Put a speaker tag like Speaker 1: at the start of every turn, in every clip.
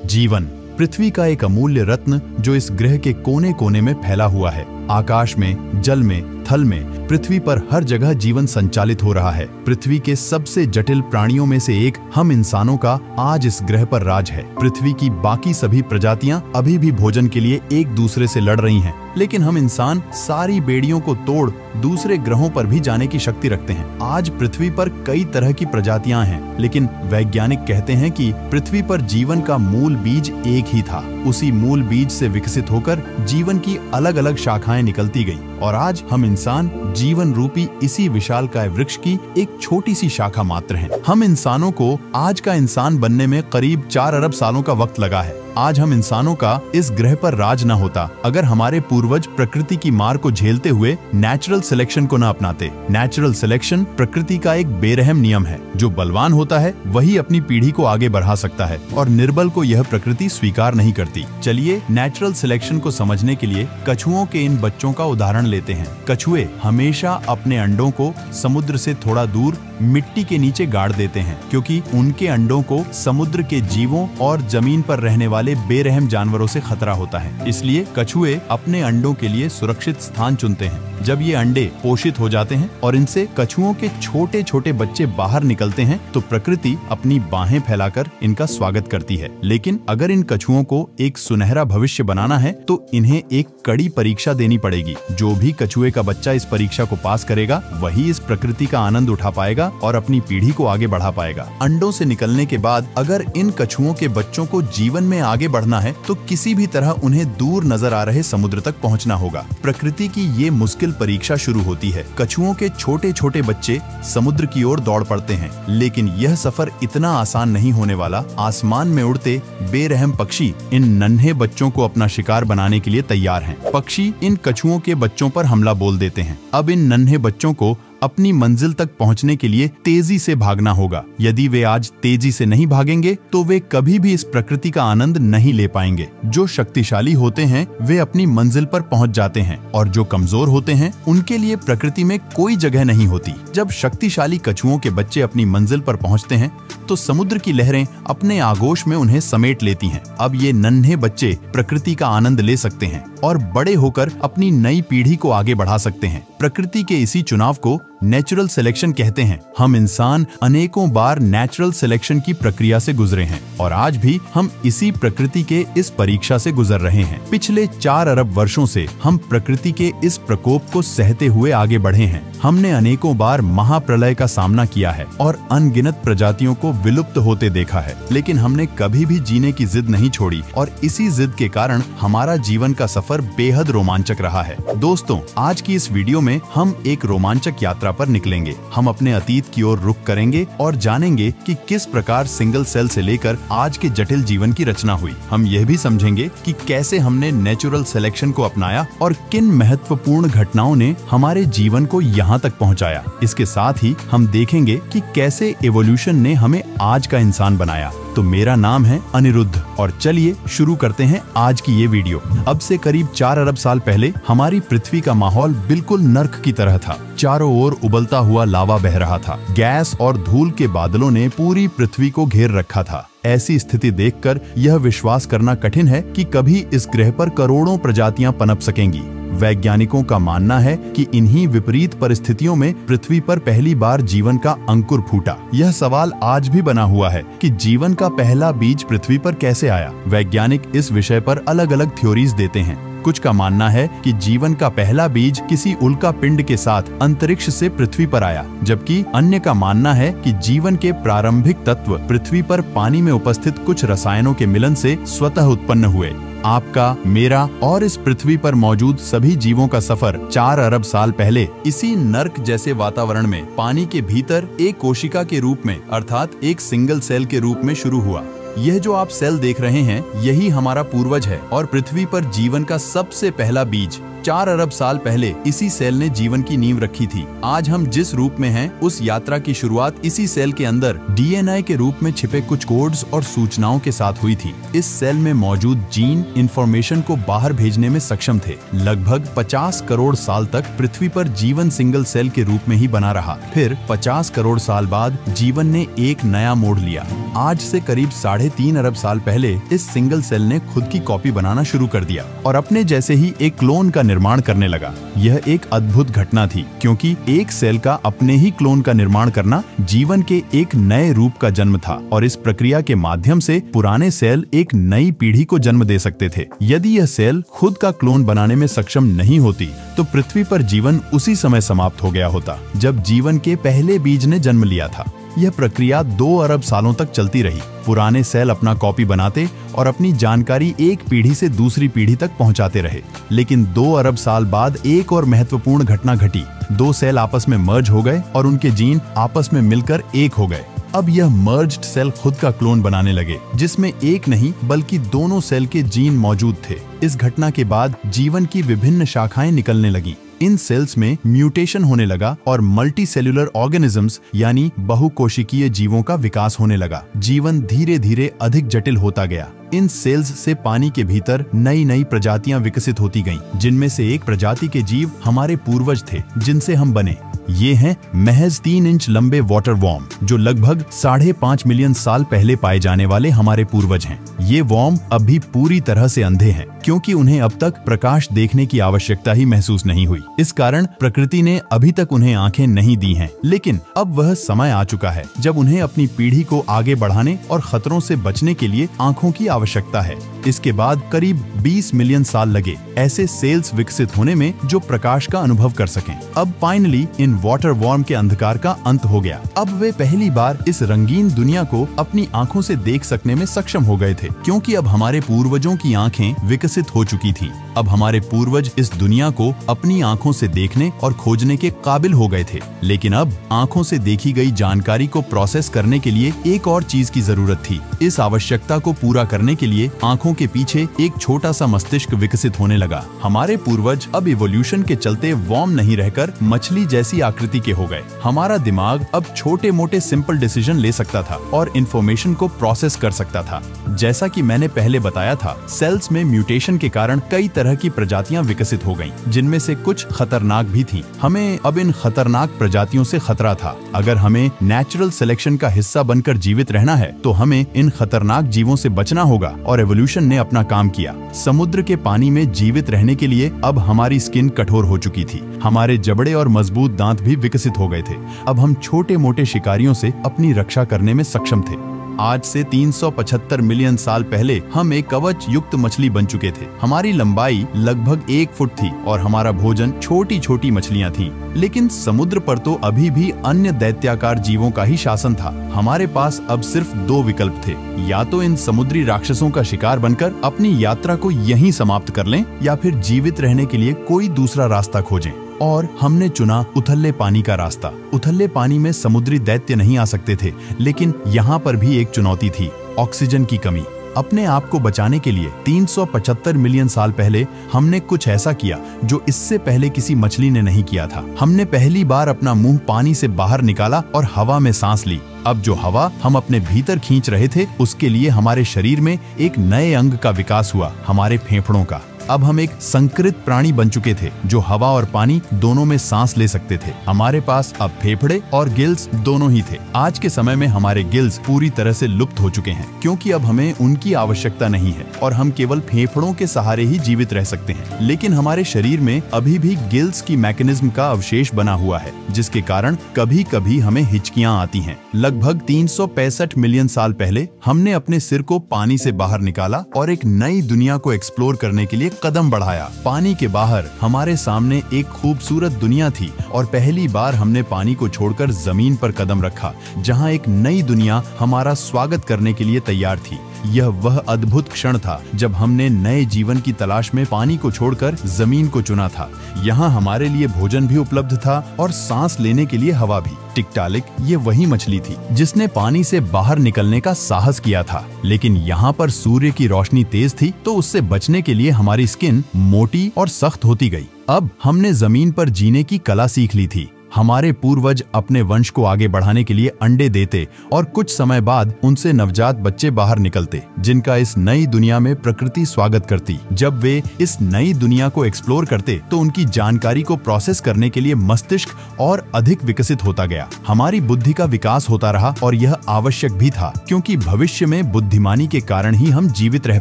Speaker 1: जीवन, पृथ्वी का एक अमूल्य रत्न जो इस ग्रह के कोने कोने में फैला हुआ है। आकाश में, जल में, थल में, पृथ्वी पर हर जगह जीवन संचालित हो रहा है। पृथ्वी के सबसे जटिल प्राणियों में से एक हम इंसानों का आज इस ग्रह पर राज है। पृथ्वी की बाकी सभी प्रजातियां अभी भी भोजन के लिए एक दूसरे से लड़ रही हैं, लेकिन हम इंसान सारी बेड़ियों को तोड़ दूसरे ग्रहों पर भी जाने की शक्ति रखते हैं। आज पृथ्वी पर कई तरह की प्रजातियां हैं, लेकिन वैज्ञानिक कहते हैं कि पृथ्वी पर जीवन का मूल बीज एक ही था। उसी मूल बीज से विकसित होकर जीवन की अलग अलग शाखाएं निकलती गईं, और आज हम इंसान जीवन रूपी इसी विशालकाय वृक्ष की एक छोटी सी शाखा मात्र हैं। हम इंसानों को आज का इंसान बनने में करीब 4 अरब सालों का वक्त लगा है। आज हम इंसानों का इस ग्रह पर राज न होता अगर हमारे पूर्वज प्रकृति की मार को झेलते हुए नेचुरल सिलेक्शन को न अपनाते। नेचुरल सिलेक्शन प्रकृति का एक बेरहम नियम है। जो बलवान होता है वही अपनी पीढ़ी को आगे बढ़ा सकता है, और निर्बल को यह प्रकृति स्वीकार नहीं करती। चलिए नेचुरल सिलेक्शन को समझने के लिए कछुओं के इन बच्चों का उदाहरण लेते हैं। कछुए हमेशा अपने अंडों को समुद्र से थोड़ा दूर मिट्टी के नीचे गाड़ देते हैं, क्योंकि उनके अंडों को समुद्र के जीवों और जमीन पर रहने वाले बेरहम जानवरों से खतरा होता है। इसलिए कछुए अपने अंडों के लिए सुरक्षित स्थान चुनते हैं। जब ये अंडे पोषित हो जाते हैं और इनसे कछुओं के छोटे छोटे बच्चे बाहर निकलते हैं, तो प्रकृति अपनी बाहें फैलाकर इनका स्वागत करती है। लेकिन अगर इन कछुओं को एक सुनहरा भविष्य बनाना है तो इन्हें एक कड़ी परीक्षा देनी पड़ेगी। जो भी कछुए का बच्चा इस परीक्षा को पास करेगा वही इस प्रकृति का आनंद उठा पाएगा और अपनी पीढ़ी को आगे बढ़ा पाएगा। अंडों से निकलने के बाद अगर इन कछुओं के बच्चों को जीवन में आगे बढ़ना है तो किसी भी तरह उन्हें दूर नजर आ रहे समुद्र तक पहुंचना होगा। प्रकृति की ये मुश्किल परीक्षा शुरू होती है। कछुओं के छोटे छोटे बच्चे समुद्र की ओर दौड़ पड़ते हैं, लेकिन यह सफर इतना आसान नहीं होने वाला। आसमान में उड़ते बेरहम पक्षी इन नन्हे बच्चों को अपना शिकार बनाने के लिए तैयार हैं। पक्षी इन कछुओं के बच्चों पर हमला बोल देते हैं। अब इन नन्हे बच्चों को अपनी मंजिल तक पहुंचने के लिए तेजी से भागना होगा। यदि वे आज तेजी से नहीं भागेंगे तो वे कभी भी इस प्रकृति का आनंद नहीं ले पाएंगे। जो शक्तिशाली होते हैं वे अपनी मंजिल पर पहुंच जाते हैं, और जो कमजोर होते हैं उनके लिए प्रकृति में कोई जगह नहीं होती। जब शक्तिशाली कछुओं के बच्चे अपनी मंजिल पर पहुंचते हैं तो समुद्र की लहरें अपने आगोश में उन्हें समेट लेती हैं। अब ये नन्हे बच्चे प्रकृति का आनंद ले सकते हैं और बड़े होकर अपनी नई पीढ़ी को आगे बढ़ा सकते हैं। प्रकृति के इसी चुनाव को नेचुरल सिलेक्शन कहते हैं। हम इंसान अनेकों बार नेचुरल सिलेक्शन की प्रक्रिया से गुजरे हैं, और आज भी हम इसी प्रकृति के इस परीक्षा से गुजर रहे हैं। पिछले 4 अरब वर्षों से हम प्रकृति के इस प्रकोप को सहते हुए आगे बढ़े हैं। हमने अनेकों बार महाप्रलय का सामना किया है और अनगिनत प्रजातियों को विलुप्त होते देखा है, लेकिन हमने कभी भी जीने की जिद नहीं छोड़ी, और इसी जिद के कारण हमारा जीवन का सफर बेहद रोमांचक रहा है। दोस्तों, आज की इस वीडियो में हम एक रोमांचक यात्रा पर निकलेंगे। हम अपने अतीत की ओर रुख करेंगे और जानेंगे कि किस प्रकार सिंगल सेल से लेकर आज के जटिल जीवन की रचना हुई। हम यह भी समझेंगे कि कैसे हमने नेचुरल सिलेक्शन को अपनाया और किन महत्वपूर्ण घटनाओं ने हमारे जीवन को यहाँ तक पहुँचाया। इसके साथ ही हम देखेंगे कि कैसे एवोल्यूशन ने हमें आज का इंसान बनाया। तो मेरा नाम है अनिरुद्ध, और चलिए शुरू करते हैं आज की ये वीडियो। अब से करीब 4 अरब साल पहले हमारी पृथ्वी का माहौल बिल्कुल नर्क की तरह था। चारों ओर उबलता हुआ लावा बह रहा था। गैस और धूल के बादलों ने पूरी पृथ्वी को घेर रखा था। ऐसी स्थिति देखकर यह विश्वास करना कठिन है कि कभी इस ग्रह पर करोड़ों प्रजातियां पनप सकेंगी। वैज्ञानिकों का मानना है कि इन्हीं विपरीत परिस्थितियों में पृथ्वी पर पहली बार जीवन का अंकुर फूटा। यह सवाल आज भी बना हुआ है कि जीवन का पहला बीज पृथ्वी पर कैसे आया। वैज्ञानिक इस विषय पर अलग अलग थ्योरीज देते हैं। कुछ का मानना है कि जीवन का पहला बीज किसी उल्का पिंड के साथ अंतरिक्ष से पृथ्वी पर आया, जबकि अन्य का मानना है कि जीवन के प्रारंभिक तत्व पृथ्वी पर पानी में उपस्थित कुछ रसायनों के मिलन से स्वतः उत्पन्न हुए। आपका, मेरा और इस पृथ्वी पर मौजूद सभी जीवों का सफर 4 अरब साल पहले इसी नर्क जैसे वातावरण में पानी के भीतर एक कोशिका के रूप में, अर्थात एक सिंगल सेल के रूप में शुरू हुआ। यह जो आप सेल देख रहे हैं यही हमारा पूर्वज है, और पृथ्वी पर जीवन का सबसे पहला बीज 4 अरब साल पहले इसी सेल ने जीवन की नींव रखी थी। आज हम जिस रूप में हैं, उस यात्रा की शुरुआत इसी सेल के अंदर DNA के रूप में छिपे कुछ कोड्स और सूचनाओं के साथ हुई थी। इस सेल में मौजूद जीन इंफॉर्मेशन को बाहर भेजने में सक्षम थे। लगभग 50 करोड़ साल तक पृथ्वी पर जीवन सिंगल सेल के रूप में ही बना रहा। फिर 50 करोड़ साल बाद जीवन ने एक नया मोड़ लिया। आज से करीब 3.5 अरब साल पहले इस सिंगल सेल ने खुद की कॉपी बनाना शुरू कर दिया और अपने जैसे ही एक क्लोन का निर्माण करने लगा। यह एक अद्भुत घटना थी, क्योंकि एक सेल का अपने ही क्लोन का निर्माण करना जीवन के एक नए रूप का जन्म था और इस प्रक्रिया के माध्यम से पुराने सेल एक नई पीढ़ी को जन्म दे सकते थे। यदि यह सेल खुद का क्लोन बनाने में सक्षम नहीं होती तो पृथ्वी पर जीवन उसी समय समाप्त हो गया होता जब जीवन के पहले बीज ने जन्म लिया था। यह प्रक्रिया 2 अरब सालों तक चलती रही। पुराने सेल अपना कॉपी बनाते और अपनी जानकारी एक पीढ़ी से दूसरी पीढ़ी तक पहुंचाते रहे। लेकिन 2 अरब साल बाद एक और महत्वपूर्ण घटना घटी। 2 सेल आपस में मर्ज हो गए और उनके जीन आपस में मिलकर एक हो गए। अब यह मर्ज्ड सेल खुद का क्लोन बनाने लगे, जिसमें एक नहीं बल्कि दोनों सेल के जीन मौजूद थे। इस घटना के बाद जीवन की विभिन्न शाखाएं निकलने लगी। इन सेल्स में म्यूटेशन होने लगा और मल्टी सेल्यूलर ऑर्गेनिजम्स यानी बहुकोशिकीय जीवों का विकास होने लगा। जीवन धीरे धीरे अधिक जटिल होता गया। इन सेल्स से पानी के भीतर नई नई प्रजातियां विकसित होती गईं, जिनमें से एक प्रजाति के जीव हमारे पूर्वज थे, जिनसे हम बने। ये हैं महज 3 इंच लंबे वाटर वॉर्म, जो लगभग 5.5 मिलियन साल पहले पाए जाने वाले हमारे पूर्वज हैं। ये वॉर्म अब भी पूरी तरह से अंधे हैं, क्योंकि उन्हें अब तक प्रकाश देखने की आवश्यकता ही महसूस नहीं हुई। इस कारण प्रकृति ने अभी तक उन्हें आंखें नहीं दी हैं। लेकिन अब वह समय आ चुका है जब उन्हें अपनी पीढ़ी को आगे बढ़ाने और खतरों से बचने के लिए आंखों की आवश्यकता है। इसके बाद करीब 20 मिलियन साल लगे ऐसे सेल्स विकसित होने में जो प्रकाश का अनुभव कर सकें। अब फाइनली इन वाटर वॉर्म के अंधकार का अंत हो गया। अब वे पहली बार इस रंगीन दुनिया को अपनी आंखों से देख सकने में सक्षम हो गए थे, क्योंकि अब हमारे पूर्वजों की आंखें विकसित हो चुकी थीं। अब हमारे पूर्वज इस दुनिया को अपनी आंखों से देखने और खोजने के काबिल हो गए थे। लेकिन अब आंखों से देखी गई जानकारी को प्रोसेस करने के लिए एक और चीज की जरूरत थी। इस आवश्यकता को पूरा करने के लिए आंखों के पीछे एक छोटा सा मस्तिष्क विकसित होने लगा। हमारे पूर्वज अब इवोल्यूशन के चलते वॉर्म नहीं रहकर मछली जैसी आकृति के हो गए। हमारा दिमाग अब छोटे मोटे सिंपल डिसीजन ले सकता था और इंफॉर्मेशन को प्रोसेस कर सकता था। जैसा कि मैंने पहले बताया था, सेल्स में म्यूटेशन के कारण कई तरह की प्रजातियां विकसित हो गईं, जिनमें से कुछ खतरनाक भी थीं। हमें अब इन खतरनाक प्रजातियों से खतरा था। अगर हमें नेचुरल सिलेक्शन का हिस्सा बनकर जीवित रहना है तो हमें इन खतरनाक जीवों से बचना होगा, और एवोल्यूशन ने अपना काम किया। समुद्र के पानी में जीवित रहने के लिए अब हमारी स्किन कठोर हो चुकी थी। हमारे जबड़े और मजबूत दांत भी विकसित हो गए थे। अब हम छोटे मोटे शिकारियों से अपनी रक्षा करने में सक्षम थे। आज से 375 मिलियन साल पहले हम एक कवच युक्त मछली बन चुके थे। हमारी लंबाई लगभग 1 फुट थी और हमारा भोजन छोटी छोटी मछलियां थीं। लेकिन समुद्र पर तो अभी भी अन्य दैत्याकार जीवों का ही शासन था। हमारे पास अब सिर्फ 2 विकल्प थे, या तो इन समुद्री राक्षसों का शिकार बनकर अपनी यात्रा को यहीं समाप्त कर लें, या फिर जीवित रहने के लिए कोई दूसरा रास्ता खोजें। और हमने चुना उथले पानी का रास्ता। उथले पानी में समुद्री दैत्य नहीं आ सकते थे, लेकिन यहाँ पर भी एक चुनौती थी, ऑक्सीजन की कमी। अपने आप को बचाने के लिए 375 मिलियन साल पहले हमने कुछ ऐसा किया जो इससे पहले किसी मछली ने नहीं किया था। हमने पहली बार अपना मुंह पानी से बाहर निकाला और हवा में सांस ली। अब जो हवा हम अपने भीतर खींच रहे थे, उसके लिए हमारे शरीर में एक नए अंग का विकास हुआ, हमारे फेफड़ों का। अब हम एक संकरित प्राणी बन चुके थे जो हवा और पानी दोनों में सांस ले सकते थे। हमारे पास अब फेफड़े और गिल्स दोनों ही थे। आज के समय में हमारे गिल्स पूरी तरह से लुप्त हो चुके हैं, क्योंकि अब हमें उनकी आवश्यकता नहीं है और हम केवल फेफड़ों के सहारे ही जीवित रह सकते हैं। लेकिन हमारे शरीर में अभी भी गिल्स की मैकेनिज्म का अवशेष बना हुआ है, जिसके कारण कभी कभी हमें हिचकियां आती हैं। लगभग 365 मिलियन साल पहले हमने अपने सिर को पानी से बाहर निकाला और एक नई दुनिया को एक्सप्लोर करने के लिए कदम बढ़ाया। पानी के बाहर हमारे सामने एक खूबसूरत दुनिया थी और पहली बार हमने पानी को छोड़कर जमीन पर कदम रखा, जहां एक नई दुनिया हमारा स्वागत करने के लिए तैयार थी। यह वह अद्भुत क्षण था जब हमने नए जीवन की तलाश में पानी को छोड़कर जमीन को चुना था। यहाँ हमारे लिए भोजन भी उपलब्ध था और सांस लेने के लिए हवा भी। टिकटालिक ये वही मछली थी जिसने पानी से बाहर निकलने का साहस किया था। लेकिन यहाँ पर सूर्य की रोशनी तेज थी, तो उससे बचने के लिए हमारी स्किन मोटी और सख्त होती गई। अब हमने जमीन पर जीने की कला सीख ली थी। हमारे पूर्वज अपने वंश को आगे बढ़ाने के लिए अंडे देते और कुछ समय बाद उनसे नवजात बच्चे बाहर निकलते, जिनका इस नई दुनिया में प्रकृति स्वागत करती। जब वे इस नई दुनिया को एक्सप्लोर करते तो उनकी जानकारी को प्रोसेस करने के लिए मस्तिष्क और अधिक विकसित होता गया। हमारी बुद्धि का विकास होता रहा और यह आवश्यक भी था, क्योंकि भविष्य में बुद्धिमानी के कारण ही हम जीवित रह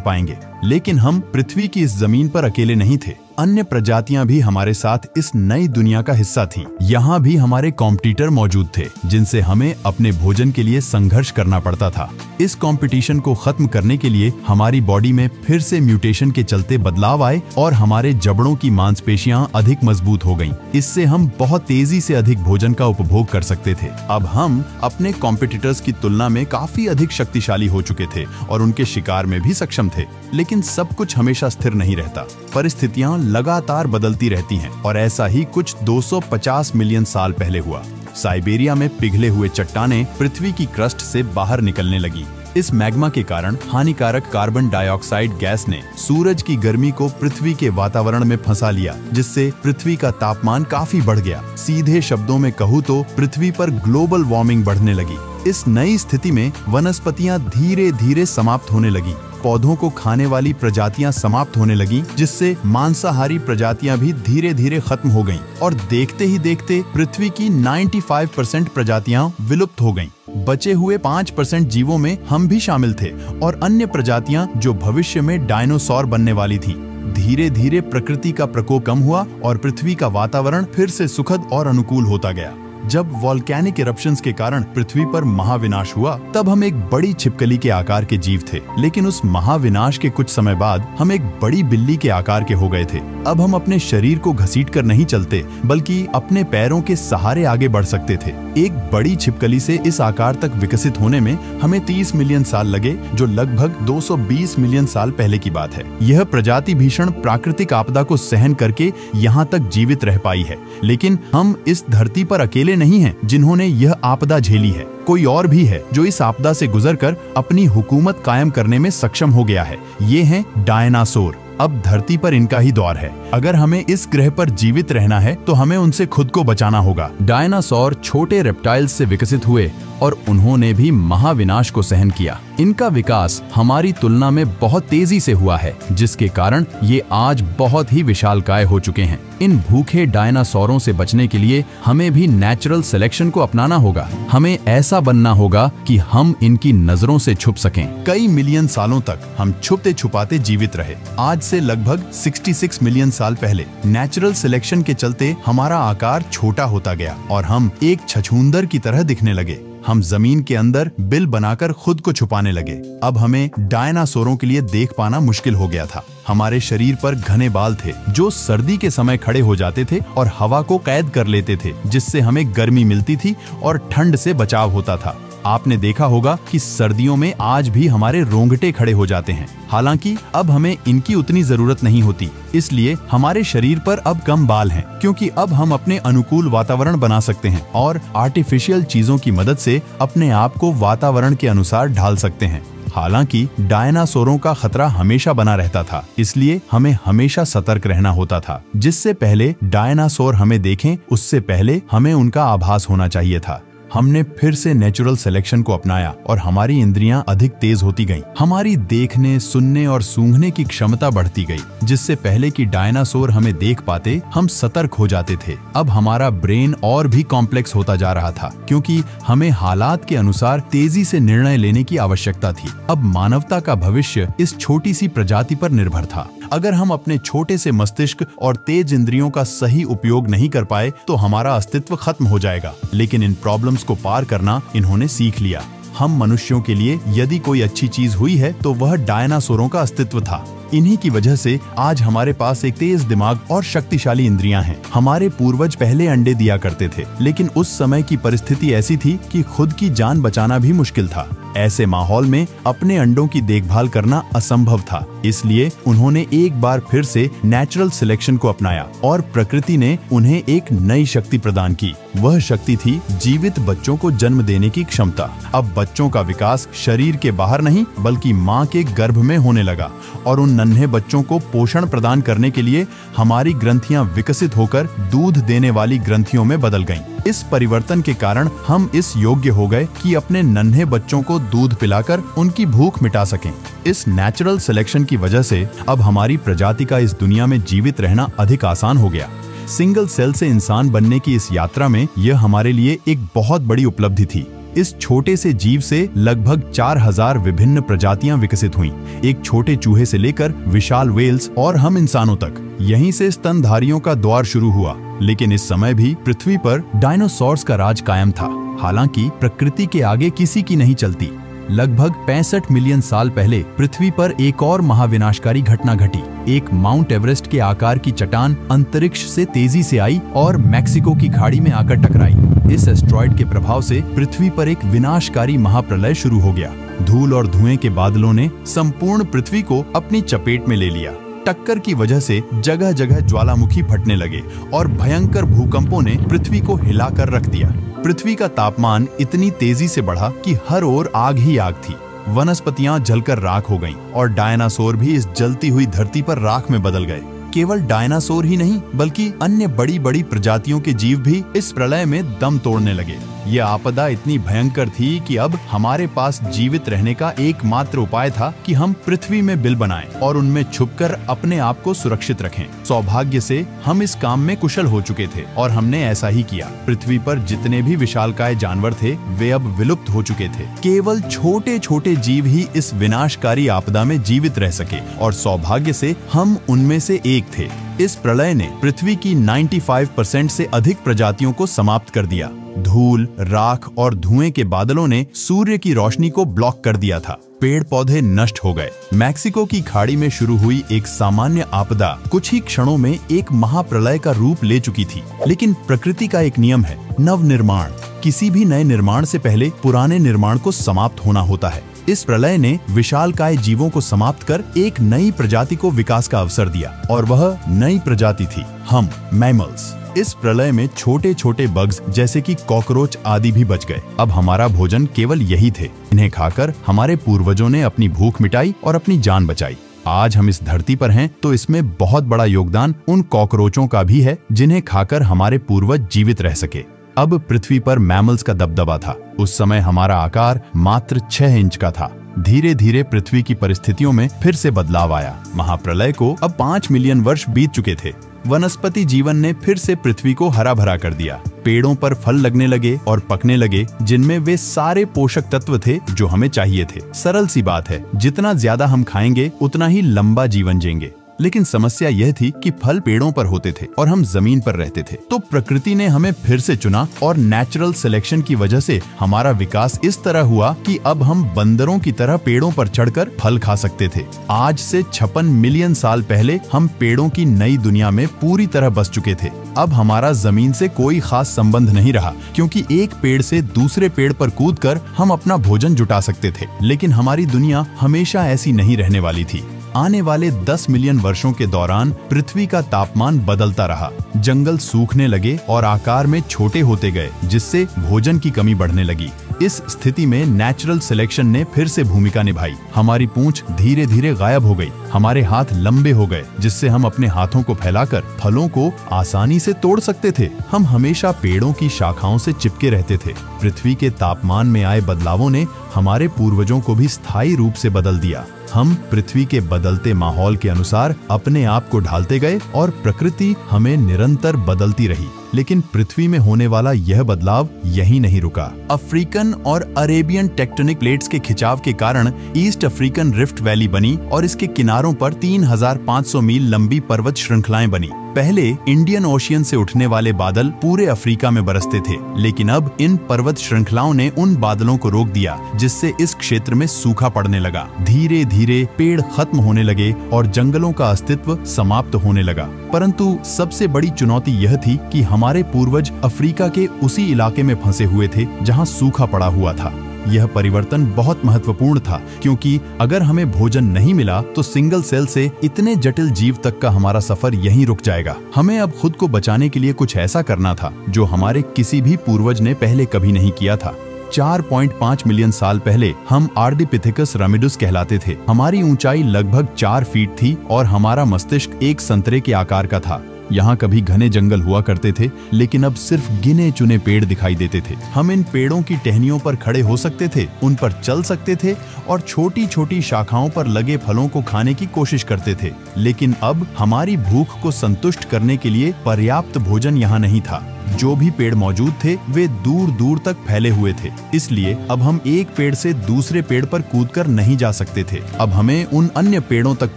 Speaker 1: पाएंगे। लेकिन हम पृथ्वी की इस जमीन पर अकेले नहीं थे। अन्य प्रजातियां भी हमारे साथ इस नई दुनिया का हिस्सा थीं। यहाँ भी हमारे कॉम्पिटिटर मौजूद थे, जिनसे हमें अपने भोजन के लिए संघर्ष करना पड़ता था। इस कंपटीशन को खत्म करने के लिए हमारी बॉडी में फिर से म्यूटेशन के चलते बदलाव आए और हमारे जबड़ों की मांसपेशियां अधिक मजबूत हो गईं। इससे हम बहुत तेजी से अधिक भोजन का उपभोग कर सकते थे। अब हम अपने कॉम्पिटिटर्स की तुलना में काफी अधिक शक्तिशाली हो चुके थे और उनके शिकार में भी सक्षम थे। लेकिन सब कुछ हमेशा स्थिर नहीं रहता। परिस्थितियां लगातार बदलती रहती हैं और ऐसा ही कुछ 250 मिलियन साल पहले हुआ। साइबेरिया में पिघले हुए चट्टानें पृथ्वी की क्रस्ट से बाहर निकलने लगी। इस मैग्मा के कारण हानिकारक कार्बन डाइऑक्साइड गैस ने सूरज की गर्मी को पृथ्वी के वातावरण में फंसा लिया, जिससे पृथ्वी का तापमान काफी बढ़ गया। सीधे शब्दों में कहूँ तो पृथ्वी पर ग्लोबल वार्मिंग बढ़ने लगी। इस नई स्थिति में वनस्पतियां धीरे धीरे समाप्त होने लगी। पौधों को खाने वाली प्रजातियां समाप्त होने लगी, जिससे मांसाहारी प्रजातियां भी धीरे धीरे खत्म हो गईं और देखते ही देखते पृथ्वी की 95% प्रजातियां विलुप्त हो गईं। बचे हुए 5% जीवों में हम भी शामिल थे और अन्य प्रजातियां जो भविष्य में डायनासोर बनने वाली थीं। धीरे धीरे प्रकृति का प्रकोप कम हुआ और पृथ्वी का वातावरण फिर से सुखद और अनुकूल होता गया। जब वॉल्केनिक इरप्शंस के कारण पृथ्वी पर महाविनाश हुआ, तब हम एक बड़ी छिपकली के आकार के जीव थे। लेकिन उस महाविनाश के कुछ समय बाद हम एक बड़ी बिल्ली के आकार के हो गए थे। अब हम अपने शरीर को घसीटकर नहीं चलते, बल्कि अपने पैरों के सहारे आगे बढ़ सकते थे। एक बड़ी छिपकली से इस आकार तक विकसित होने में हमें 30 मिलियन साल लगे, जो लगभग 220 मिलियन साल पहले की बात है। यह प्रजाति भीषण प्राकृतिक आपदा को सहन करके यहाँ तक जीवित रह पाई है। लेकिन हम इस धरती पर अकेले नहीं हैं जिन्होंने यह आपदा झेली है। कोई और भी है जो इस आपदा से गुजरकर अपनी हुकूमत कायम करने में सक्षम हो गया है। ये हैं डायनासोर। अब धरती पर इनका ही दौर है। अगर हमें इस ग्रह पर जीवित रहना है तो हमें उनसे खुद को बचाना होगा। डायनासोर छोटे रेप्टाइल्स से विकसित हुए और उन्होंने भी महाविनाश को सहन किया। इनका विकास हमारी तुलना में बहुत तेजी से हुआ है, जिसके कारण ये आज बहुत ही विशालकाय हो चुके हैं। इन भूखे डायनासोरों से बचने के लिए हमें भी नेचुरल सिलेक्शन को अपनाना होगा। हमें ऐसा बनना होगा कि हम इनकी नजरों से छुप सकें। कई मिलियन सालों तक हम छुपते छुपाते जीवित रहे। आज से लगभग 66 मिलियन साल पहले नेचुरल सिलेक्शन के चलते हमारा आकार छोटा होता गया और हम एक छछूंदर की तरह दिखने लगे। हम जमीन के अंदर बिल बनाकर खुद को छुपाने लगे। अब हमें डायनासोरों के लिए देख पाना मुश्किल हो गया था। हमारे शरीर पर घने बाल थे जो सर्दी के समय खड़े हो जाते थे और हवा को कैद कर लेते थे, जिससे हमें गर्मी मिलती थी और ठंड से बचाव होता था। आपने देखा होगा कि सर्दियों में आज भी हमारे रोंगटे खड़े हो जाते हैं। हालांकि अब हमें इनकी उतनी जरूरत नहीं होती, इसलिए हमारे शरीर पर अब कम बाल हैं, क्योंकि अब हम अपने अनुकूल वातावरण बना सकते हैं और आर्टिफिशियल चीजों की मदद से अपने आप को वातावरण के अनुसार ढाल सकते हैं। हालांकि डायनासोरों का खतरा हमेशा बना रहता था, इसलिए हमें हमेशा सतर्क रहना होता था। जिससे पहले डायनासोर हमें देखें, उससे पहले हमें उनका आभास होना चाहिए था। हमने फिर से नेचुरल सिलेक्शन को अपनाया और हमारी इंद्रियां अधिक तेज होती गईं। हमारी देखने, सुनने और सूंघने की क्षमता बढ़ती गई। जिससे पहले कि डायनासोर हमें देख पाते, हम सतर्क हो जाते थे। अब हमारा ब्रेन और भी कॉम्प्लेक्स होता जा रहा था, क्योंकि हमें हालात के अनुसार तेजी से निर्णय लेने की आवश्यकता थी। अब मानवता का भविष्य इस छोटी सी प्रजाति पर निर्भर था। अगर हम अपने छोटे से मस्तिष्क और तेज इंद्रियों का सही उपयोग नहीं कर पाए तो हमारा अस्तित्व खत्म हो जाएगा। लेकिन इन प्रॉब्लम्स को पार करना इन्होंने सीख लिया। हम मनुष्यों के लिए यदि कोई अच्छी चीज हुई है तो वह डायनासोरों का अस्तित्व था। इन्हीं की वजह से आज हमारे पास एक तेज दिमाग और शक्तिशाली इंद्रियां हैं। हमारे पूर्वज पहले अंडे दिया करते थे, लेकिन उस समय की परिस्थिति ऐसी थी कि खुद की जान बचाना भी मुश्किल था। ऐसे माहौल में अपने अंडों की देखभाल करना असंभव था। इसलिए उन्होंने एक बार फिर से नेचुरल सिलेक्शन को अपनाया और प्रकृति ने उन्हें एक नई शक्ति प्रदान की। वह शक्ति थी जीवित बच्चों को जन्म देने की क्षमता। अब बच्चों का विकास शरीर के बाहर नहीं बल्कि माँ के गर्भ में होने लगा और उन नन्हे बच्चों को पोषण प्रदान करने के लिए हमारी ग्रंथियां विकसित होकर दूध देने वाली ग्रंथियों में बदल गईं। इस परिवर्तन के कारण हम इस योग्य हो गए कि अपने नन्हे बच्चों को दूध पिलाकर उनकी भूख मिटा सकें। इस नेचुरल सिलेक्शन की वजह से अब हमारी प्रजाति का इस दुनिया में जीवित रहना अधिक आसान हो गया। सिंगल सेल से इंसान बनने की इस यात्रा में यह हमारे लिए एक बहुत बड़ी उपलब्धि थी। इस छोटे से जीव से लगभग 4000 विभिन्न प्रजातियां विकसित हुईं, एक छोटे चूहे से लेकर विशाल व्हेल्स और हम इंसानों तक। यहीं से स्तनधारियों का दौर शुरू हुआ। लेकिन इस समय भी पृथ्वी पर डायनासोर्स का राज कायम था। हालांकि प्रकृति के आगे किसी की नहीं चलती। लगभग 65 मिलियन साल पहले पृथ्वी पर एक और महाविनाशकारी घटना घटी। एक माउंट एवरेस्ट के आकार की चट्टान अंतरिक्ष से तेजी से आई और मैक्सिको की खाड़ी में आकर टकराई। इस एस्ट्रॉइड के प्रभाव से पृथ्वी पर एक विनाशकारी महाप्रलय शुरू हो गया। धूल और धुएं के बादलों ने संपूर्ण पृथ्वी को अपनी चपेट में ले लिया। टक्कर की वजह से जगह जगह ज्वालामुखी फटने लगे और भयंकर भूकंपों ने पृथ्वी को हिलाकर रख दिया। पृथ्वी का तापमान इतनी तेजी से बढ़ा कि हर ओर आग ही आग थी। वनस्पतियां जलकर राख हो गईं और डायनासोर भी इस जलती हुई धरती पर राख में बदल गए। केवल डायनासोर ही नहीं बल्कि अन्य बड़ी बड़ी प्रजातियों के जीव भी इस प्रलय में दम तोड़ने लगे। यह आपदा इतनी भयंकर थी कि अब हमारे पास जीवित रहने का एकमात्र उपाय था कि हम पृथ्वी में बिल बनाएं और उनमें छुपकर अपने आप को सुरक्षित रखें। सौभाग्य से हम इस काम में कुशल हो चुके थे और हमने ऐसा ही किया। पृथ्वी पर जितने भी विशालकाय जानवर थे वे अब विलुप्त हो चुके थे। केवल छोटे छोटे जीव ही इस विनाशकारी आपदा में जीवित रह सके और सौभाग्य से हम उनमें से एक थे। इस प्रलय ने पृथ्वी की 95% से अधिक प्रजातियों को समाप्त कर दिया। धूल, राख और धुएं के बादलों ने सूर्य की रोशनी को ब्लॉक कर दिया था। पेड़ पौधे नष्ट हो गए। मैक्सिको की खाड़ी में शुरू हुई एक सामान्य आपदा कुछ ही क्षणों में एक महाप्रलय का रूप ले चुकी थी। लेकिन प्रकृति का एक नियम है, नवनिर्माण। किसी भी नए निर्माण से पहले पुराने निर्माण को समाप्त होना होता है। इस प्रलय ने विशालकाय जीवों को समाप्त कर एक नई प्रजाति को विकास का अवसर दिया और वह नई प्रजाति थी हम, मैमल्स। इस प्रलय में छोटे छोटे बग्स जैसे कि कॉकरोच आदि भी बच गए। अब हमारा भोजन केवल यही थे। इन्हें खाकर हमारे पूर्वजों ने अपनी भूख मिटाई और अपनी जान बचाई। आज हम इस धरती पर हैं तो इसमें बहुत बड़ा योगदान उन कॉकरोचों का भी है जिन्हें खाकर हमारे पूर्वज जीवित रह सके। अब पृथ्वी पर मैमल्स का दबदबा था। उस समय हमारा आकार मात्र 6 इंच का था। धीरे धीरे पृथ्वी की परिस्थितियों में फिर से बदलाव आया। महाप्रलय को अब 5 मिलियन वर्ष बीत चुके थे। वनस्पति जीवन ने फिर से पृथ्वी को हरा भरा कर दिया। पेड़ों पर फल लगने लगे और पकने लगे जिनमें वे सारे पोषक तत्व थे जो हमें चाहिए थे। सरल सी बात है, जितना ज्यादा हम खाएंगे उतना ही लंबा जीवन जिएंगे। लेकिन समस्या यह थी कि फल पेड़ों पर होते थे और हम जमीन पर रहते थे। तो प्रकृति ने हमें फिर से चुना और नेचुरल सिलेक्शन की वजह से हमारा विकास इस तरह हुआ कि अब हम बंदरों की तरह पेड़ों पर चढ़कर फल खा सकते थे। आज से 56 मिलियन साल पहले हम पेड़ों की नई दुनिया में पूरी तरह बस चुके थे। अब हमारा जमीन से कोई खास संबंध नहीं रहा, क्योंकि एक पेड़ से दूसरे पेड़ पर कूदकर हम अपना भोजन जुटा सकते थे। लेकिन हमारी दुनिया हमेशा ऐसी नहीं रहने वाली थी। आने वाले 10 मिलियन वर्षों के दौरान पृथ्वी का तापमान बदलता रहा। जंगल सूखने लगे और आकार में छोटे होते गए, जिससे भोजन की कमी बढ़ने लगी। इस स्थिति में नेचुरल सिलेक्शन ने फिर से भूमिका निभाई। हमारी पूंछ धीरे धीरे गायब हो गई। हमारे हाथ लंबे हो गए, जिससे हम अपने हाथों को फैलाकर फलों को आसानी से तोड़ सकते थे। हम हमेशा पेड़ों की शाखाओं से चिपके रहते थे। पृथ्वी के तापमान में आए बदलावों ने हमारे पूर्वजों को भी स्थायी रूप से बदल दिया। हम पृथ्वी के बदलते माहौल के अनुसार अपने आप को ढालते गए और प्रकृति हमें निरंतर बदलती रही। लेकिन पृथ्वी में होने वाला यह बदलाव यहीं नहीं रुका। अफ्रीकन और अरेबियन टेक्टोनिक प्लेट्स के खिंचाव के कारण ईस्ट अफ्रीकन रिफ्ट वैली बनी और इसके किनारों पर 3500 मील लंबी पर्वत श्रृंखलाएं बनी। पहले इंडियन ओशियन से उठने वाले बादल पूरे अफ्रीका में बरसते थे, लेकिन अब इन पर्वत श्रृंखलाओं ने उन बादलों को रोक दिया, जिससे इस क्षेत्र में सूखा पड़ने लगा। धीरे धीरे पेड़ खत्म होने लगे और जंगलों का अस्तित्व समाप्त होने लगा। परंतु सबसे बड़ी चुनौती यह थी कि हमारे पूर्वज अफ्रीका के उसी इलाके में फंसे हुए थे जहां सूखा पड़ा हुआ था। यह परिवर्तन बहुत महत्वपूर्ण था, क्योंकि अगर हमें भोजन नहीं मिला तो सिंगल सेल से इतने जटिल जीव तक का हमारा सफर यहीं रुक जाएगा। हमें अब खुद को बचाने के लिए कुछ ऐसा करना था जो हमारे किसी भी पूर्वज ने पहले कभी नहीं किया था। 4.5 मिलियन साल पहले हम आर्डिपिथेकस रामिडुस कहलाते थे। हमारी ऊंचाई लगभग 4 फीट थी और हमारा मस्तिष्क एक संतरे के आकार का था। यहाँ कभी घने जंगल हुआ करते थे, लेकिन अब सिर्फ गिने चुने पेड़ दिखाई देते थे। हम इन पेड़ों की टहनियों पर खड़े हो सकते थे, उन पर चल सकते थे और छोटी छोटी शाखाओं पर लगे फलों को खाने की कोशिश करते थे। लेकिन अब हमारी भूख को संतुष्ट करने के लिए पर्याप्त भोजन यहाँ नहीं था। जो भी पेड़ मौजूद थे वे दूर दूर तक फैले हुए थे, इसलिए अब हम एक पेड़ से दूसरे पेड़ पर कूदकर नहीं जा सकते थे। अब हमें उन अन्य पेड़ों तक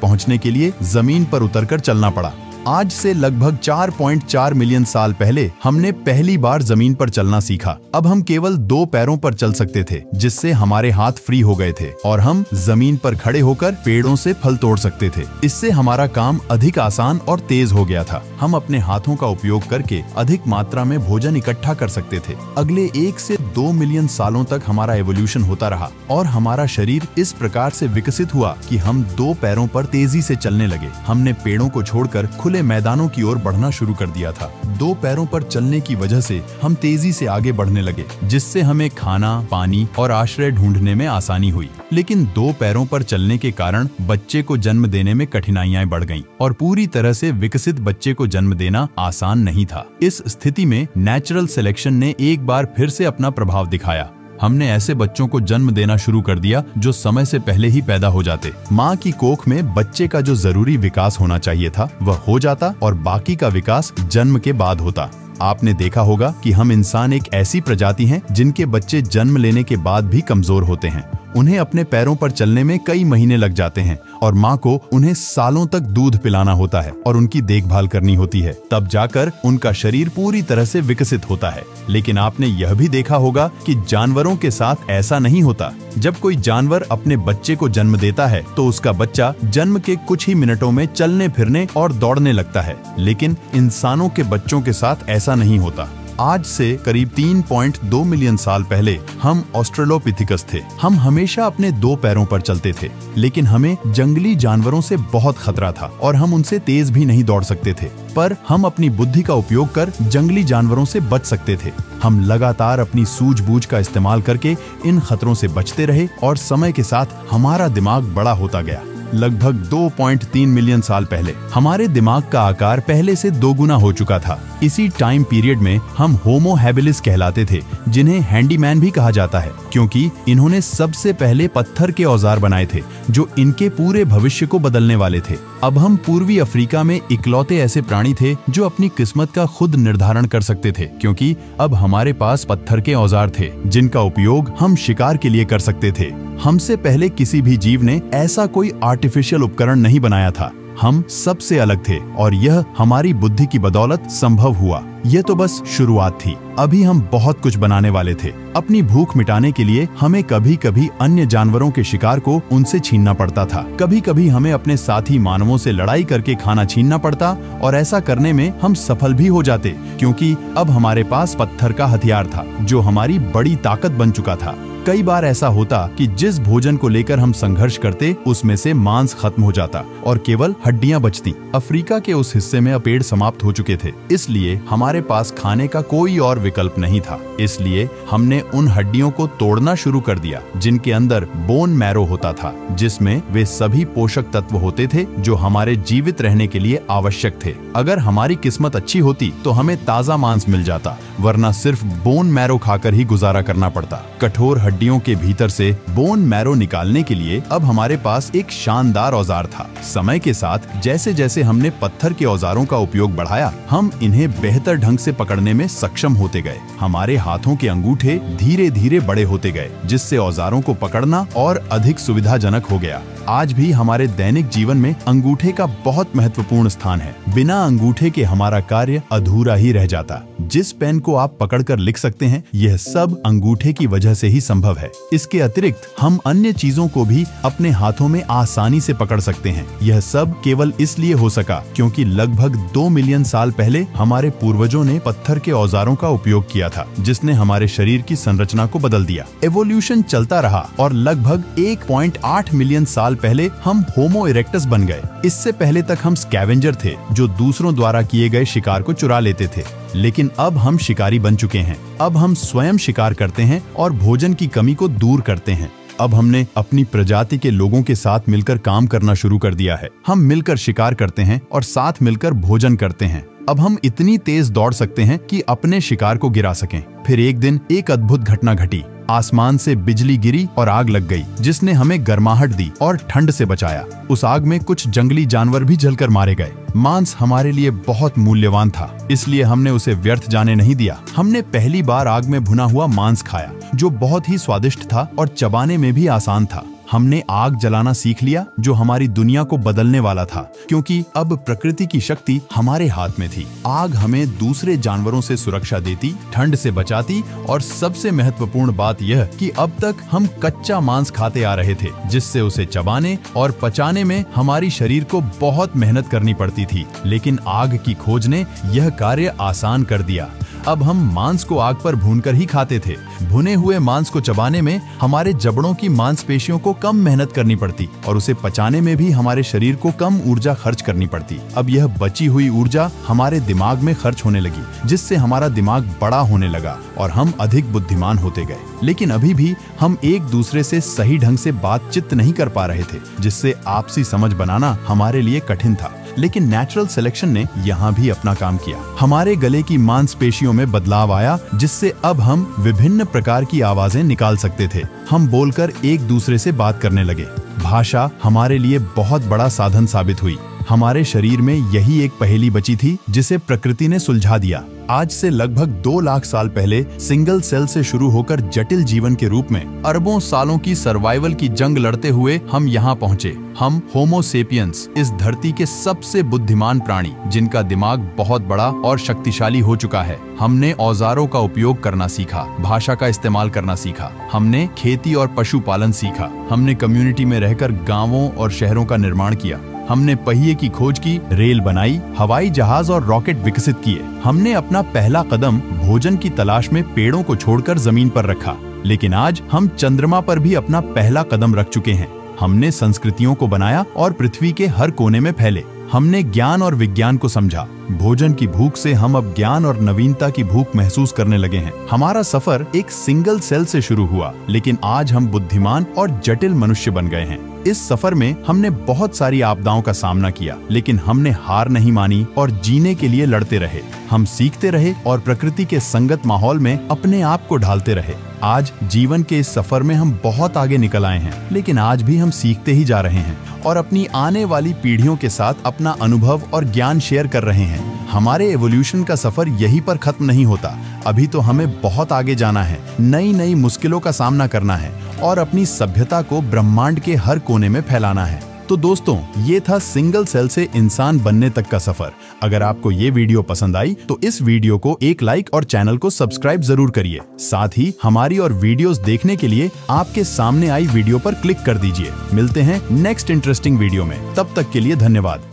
Speaker 1: पहुँचने के लिए जमीन पर उतरकर चलना पड़ा। आज से लगभग 4.4 मिलियन साल पहले हमने पहली बार जमीन पर चलना सीखा। अब हम केवल 2 पैरों पर चल सकते थे, जिससे हमारे हाथ फ्री हो गए थे और हम जमीन पर खड़े होकर पेड़ों से फल तोड़ सकते थे। इससे हमारा काम अधिक आसान और तेज हो गया था। हम अपने हाथों का उपयोग करके अधिक मात्रा में भोजन इकट्ठा कर सकते थे। अगले 1 से 2 मिलियन सालों तक हमारा एवोल्यूशन होता रहा और हमारा शरीर इस प्रकार से विकसित हुआ कि हम 2 पैरों पर तेजी से चलने लगे। हमने पेड़ों को छोड़कर खुले मैदानों की ओर बढ़ना शुरू कर दिया था। 2 पैरों पर चलने की वजह से हम तेजी से आगे बढ़ने लगे, जिससे हमें खाना, पानी और आश्रय ढूंढने में आसानी हुई। लेकिन 2 पैरों पर चलने के कारण बच्चे को जन्म देने में कठिनाइयां बढ़ गईं और पूरी तरह से विकसित बच्चे को जन्म देना आसान नहीं था। इस स्थिति में नेचुरल सिलेक्शन ने एक बार फिर से अपना प्रभाव दिखाया। हमने ऐसे बच्चों को जन्म देना शुरू कर दिया जो समय से पहले ही पैदा हो जाते। माँ की कोख में बच्चे का जो जरूरी विकास होना चाहिए था वह हो जाता और बाकी का विकास जन्म के बाद होता। आपने देखा होगा कि हम इंसान एक ऐसी प्रजाति हैं जिनके बच्चे जन्म लेने के बाद भी कमजोर होते हैं। उन्हें अपने पैरों पर चलने में कई महीने लग जाते हैं और माँ को उन्हें सालों तक दूध पिलाना होता है और उनकी देखभाल करनी होती है। तब जाकर उनका शरीर पूरी तरह से विकसित होता है। लेकिन आपने यह भी देखा होगा कि जानवरों के साथ ऐसा नहीं होता। जब कोई जानवर अपने बच्चे को जन्म देता है तो उसका बच्चा जन्म के कुछ ही मिनटों में चलने फिरने और दौड़ने लगता है, लेकिन इंसानों के बच्चों के साथ ऐसा नहीं होता। आज से करीब 3.2 मिलियन साल पहले हम ऑस्ट्रेलोपिथिकस थे। हम हमेशा अपने 2 पैरों पर चलते थे, लेकिन हमें जंगली जानवरों से बहुत खतरा था और हम उनसे तेज भी नहीं दौड़ सकते थे। पर हम अपनी बुद्धि का उपयोग कर जंगली जानवरों से बच सकते थे। हम लगातार अपनी सूझबूझ का इस्तेमाल करके इन खतरों से बचते रहे और समय के साथ हमारा दिमाग बड़ा होता गया। लगभग 2.3 मिलियन साल पहले हमारे दिमाग का आकार पहले से 2 गुना हो चुका था। इसी टाइम पीरियड में हम होमो हैबिलिस कहलाते थे, जिन्हें हैंडीमैन भी कहा जाता है, क्योंकि इन्होंने सबसे पहले पत्थर के औजार बनाए थे जो इनके पूरे भविष्य को बदलने वाले थे। अब हम पूर्वी अफ्रीका में इकलौते ऐसे प्राणी थे जो अपनी किस्मत का खुद निर्धारण कर सकते थे, क्योंकि अब हमारे पास पत्थर के औजार थे जिनका उपयोग हम शिकार के लिए कर सकते थे। हमसे पहले किसी भी जीव ने ऐसा कोई आर्टिफिशियल उपकरण नहीं बनाया था। हम सबसे अलग थे और यह हमारी बुद्धि की बदौलत संभव हुआ। यह तो बस शुरुआत थी। अभी हम बहुत कुछ बनाने वाले थे। अपनी भूख मिटाने के लिए हमें कभी कभी अन्य जानवरों के शिकार को उनसे छीनना पड़ता था। कभी कभी हमें अपने साथी मानवों से लड़ाई करके खाना छीनना पड़ता और ऐसा करने में हम सफल भी हो जाते, क्योंकि अब हमारे पास पत्थर का हथियार था जो हमारी बड़ी ताकत बन चुका था। कई बार ऐसा होता कि जिस भोजन को लेकर हम संघर्ष करते उसमें से मांस खत्म हो जाता और केवल हड्डियां बचती। अफ्रीका के उस हिस्से में अब पेड़ समाप्त हो चुके थे, इसलिए हमारे पास खाने का कोई और विकल्प नहीं था। इसलिए हमने उन हड्डियों को तोड़ना शुरू कर दिया जिनके अंदर बोन मैरो होता था, जिसमें वे सभी पोषक तत्व होते थे जो हमारे जीवित रहने के लिए आवश्यक थे। अगर हमारी किस्मत अच्छी होती तो हमें ताजा मांस मिल जाता, वरना सिर्फ बोन मैरो खाकर ही गुजारा करना पड़ता। कठोर हड्डियों के भीतर से बोन मैरो निकालने के लिए अब हमारे पास एक शानदार औजार था। समय के साथ जैसे जैसे हमने पत्थर के औजारों का उपयोग बढ़ाया, हम इन्हें बेहतर ढंग से पकड़ने में सक्षम होते गए। हमारे हाथों के अंगूठे धीरे धीरे बड़े होते गए, जिससे औजारों को पकड़ना और अधिक सुविधाजनक हो गया। आज भी हमारे दैनिक जीवन में अंगूठे का बहुत महत्वपूर्ण स्थान है। बिना अंगूठे के हमारा कार्य अधूरा ही रह जाता। जिस पेन को आप पकड़कर लिख सकते हैं, यह सब अंगूठे की वजह से ही संभव है। इसके अतिरिक्त हम अन्य चीजों को भी अपने हाथों में आसानी से पकड़ सकते हैं। यह सब केवल इसलिए हो सका क्योंकि लगभग 2 मिलियन साल पहले हमारे पूर्वजों ने पत्थर के औजारों का उपयोग किया था, जिसने हमारे शरीर की संरचना को बदल दिया। एवोल्यूशन चलता रहा और लगभग 1.8 मिलियन साल पहले हम होमो इरेक्टस बन गए। इससे पहले तक हम स्कैवेंजर थे जो दूसरों द्वारा किए गए शिकार को चुरा लेते थे। लेकिन अब हम शिकारी बन चुके हैं। अब हम स्वयं शिकार करते हैं और भोजन की कमी को दूर करते हैं। अब हमने अपनी प्रजाति के लोगों के साथ मिलकर काम करना शुरू कर दिया है। हम मिलकर शिकार करते हैं और साथ मिलकर भोजन करते हैं। अब हम इतनी तेज दौड़ सकते हैं कि अपने शिकार को गिरा सकें। फिर एक दिन एक अद्भुत घटना घटी। आसमान से बिजली गिरी और आग लग गई, जिसने हमें गर्माहट दी और ठंड से बचाया। उस आग में कुछ जंगली जानवर भी जलकर मारे गए। मांस हमारे लिए बहुत मूल्यवान था, इसलिए हमने उसे व्यर्थ जाने नहीं दिया। हमने पहली बार आग में भुना हुआ मांस खाया, जो बहुत ही स्वादिष्ट था और चबाने में भी आसान था। हमने आग जलाना सीख लिया, जो हमारी दुनिया को बदलने वाला था, क्योंकि अब प्रकृति की शक्ति हमारे हाथ में थी। आग हमें दूसरे जानवरों से सुरक्षा देती, ठंड से बचाती और सबसे महत्वपूर्ण बात यह कि अब तक हम कच्चा मांस खाते आ रहे थे, जिससे उसे चबाने और पचाने में हमारी शरीर को बहुत मेहनत करनी पड़ती थी। लेकिन आग की खोज ने यह कार्य आसान कर दिया। अब हम मांस को आग पर भूनकर ही खाते थे। भुने हुए मांस को चबाने में हमारे जबड़ों की मांसपेशियों को कम मेहनत करनी पड़ती और उसे पचाने में भी हमारे शरीर को कम ऊर्जा खर्च करनी पड़ती। अब यह बची हुई ऊर्जा हमारे दिमाग में खर्च होने लगी, जिससे हमारा दिमाग बड़ा होने लगा और हम अधिक बुद्धिमान होते गए। लेकिन अभी भी हम एक दूसरे से सही ढंग से बातचीत नहीं कर पा रहे थे, जिससे आपसी समझ बनाना हमारे लिए कठिन था। लेकिन नेचुरल सिलेक्शन ने यहाँ भी अपना काम किया। हमारे गले की मांसपेशियों में बदलाव आया, जिससे अब हम विभिन्न प्रकार की आवाजें निकाल सकते थे। हम बोलकर एक दूसरे से बात करने लगे। भाषा हमारे लिए बहुत बड़ा साधन साबित हुई। हमारे शरीर में यही एक पहेली बची थी, जिसे प्रकृति ने सुलझा दिया। आज से लगभग 2 लाख साल पहले सिंगल सेल से शुरू होकर जटिल जीवन के रूप में अरबों सालों की सर्वाइवल की जंग लड़ते हुए हम यहाँ पहुँचे। हम होमो सेपियंस, इस धरती के सबसे बुद्धिमान प्राणी, जिनका दिमाग बहुत बड़ा और शक्तिशाली हो चुका है। हमने औजारों का उपयोग करना सीखा, भाषा का इस्तेमाल करना सीखा, हमने खेती और पशुपालन सीखा, हमने कम्युनिटी में रहकर गाँवों और शहरों का निर्माण किया, हमने पहिए की खोज की, रेल बनाई, हवाई जहाज और रॉकेट विकसित किए। हमने अपना पहला कदम भोजन की तलाश में पेड़ों को छोड़कर जमीन पर रखा। लेकिन आज हम चंद्रमा पर भी अपना पहला कदम रख चुके हैं। हमने संस्कृतियों को बनाया और पृथ्वी के हर कोने में फैले। हमने ज्ञान और विज्ञान को समझा। भोजन की भूख से हम अब ज्ञान और नवीनता की भूख महसूस करने लगे हैं। हमारा सफर एक सिंगल सेल से शुरू हुआ, लेकिन आज हम बुद्धिमान और जटिल मनुष्य बन गए हैं। इस सफर में हमने बहुत सारी आपदाओं का सामना किया, लेकिन हमने हार नहीं मानी और जीने के लिए लड़ते रहे। हम सीखते रहे और प्रकृति के संगत माहौल में अपने आप को ढालते रहे। आज जीवन के इस सफर में हम बहुत आगे निकल आए हैं, लेकिन आज भी हम सीखते ही जा रहे हैं और अपनी आने वाली पीढ़ियों के साथ अपना अनुभव और ज्ञान शेयर कर रहे हैं। हमारे एवोल्यूशन का सफर यहीं पर खत्म नहीं होता। अभी तो हमें बहुत आगे जाना है, नई नई मुश्किलों का सामना करना है और अपनी सभ्यता को ब्रह्मांड के हर कोने में फैलाना है। तो दोस्तों, ये था सिंगल सेल से इंसान बनने तक का सफर। अगर आपको ये वीडियो पसंद आई तो इस वीडियो को एक लाइक और चैनल को सब्सक्राइब जरूर करिए। साथ ही हमारी और वीडियोस देखने के लिए आपके सामने आई वीडियो पर क्लिक कर दीजिए। मिलते हैं नेक्स्ट इंटरेस्टिंग वीडियो में। तब तक के लिए धन्यवाद।